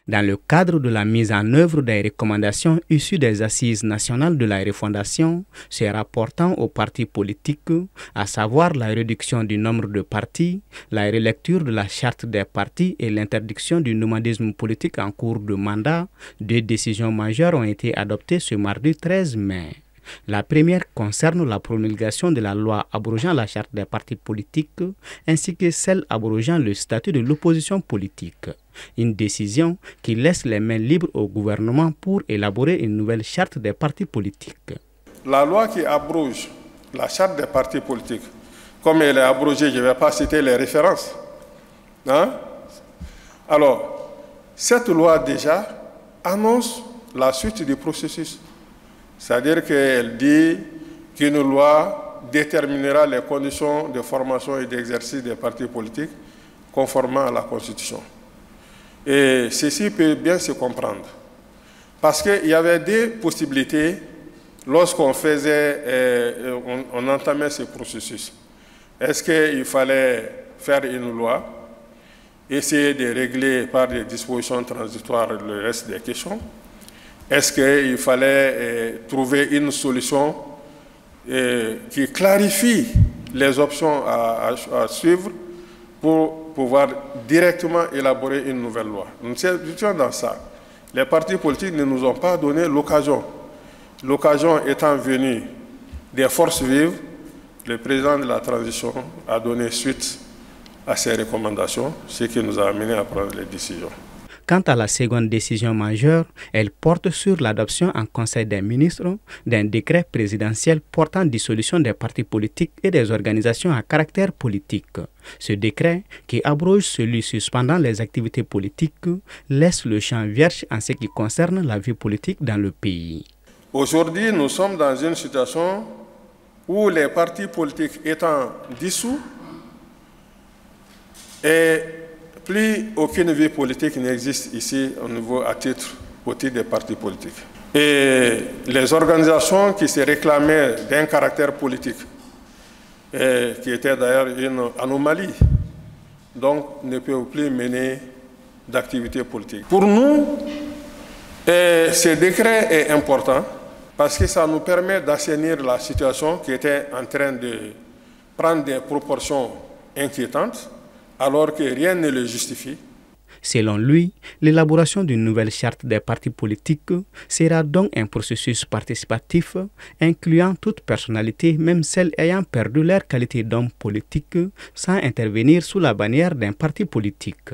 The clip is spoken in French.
Dans le cadre de la mise en œuvre des recommandations issues des Assises nationales de la refondation, se rapportant aux partis politiques, à savoir la réduction du nombre de partis, la relecture de la charte des partis et l'interdiction du nomadisme politique en cours de mandat, deux décisions majeures ont été adoptées ce mardi 13 mai. La première concerne la promulgation de la loi abrogeant la charte des partis politiques ainsi que celle abrogeant le statut de l'opposition politique. Une décision qui laisse les mains libres au gouvernement pour élaborer une nouvelle charte des partis politiques. La loi qui abroge la charte des partis politiques, comme elle est abrogée, je ne vais pas citer les références. Alors, cette loi déjà annonce la suite du processus. C'est-à-dire qu'elle dit qu'une loi déterminera les conditions de formation et d'exercice des partis politiques conformément à la Constitution. Et ceci peut bien se comprendre. Parce qu'il y avait deux possibilités lorsqu'on on entamait ce processus. Est-ce qu'il fallait faire une loi, essayer de régler par des dispositions transitoires le reste des questions? Est-ce qu'il fallait trouver une solution qui clarifie les options à suivre pour pouvoir directement élaborer une nouvelle loi? Nous sommes dans ça. Les partis politiques ne nous ont pas donné l'occasion. L'occasion étant venue des forces vives, le président de la transition a donné suite à ces recommandations, ce qui nous a amené à prendre les décisions. Quant à la seconde décision majeure, elle porte sur l'adoption en Conseil des ministres d'un décret présidentiel portant dissolution des partis politiques et des organisations à caractère politique. Ce décret, qui abroge celui suspendant les activités politiques, laisse le champ vierge en ce qui concerne la vie politique dans le pays. Aujourd'hui, nous sommes dans une situation où les partis politiques étant dissous et plus aucune vie politique n'existe ici au titre des partis politiques. Et les organisations qui se réclamaient d'un caractère politique, qui était d'ailleurs une anomalie, donc ne peuvent plus mener d'activité politique. Pour nous, ce décret est important parce que ça nous permet d'assainir la situation qui était en train de prendre des proportions inquiétantes, alors que rien ne le justifie. Selon lui, l'élaboration d'une nouvelle charte des partis politiques sera donc un processus participatif incluant toute personnalité, même celles ayant perdu leur qualité d'homme politique, sans intervenir sous la bannière d'un parti politique.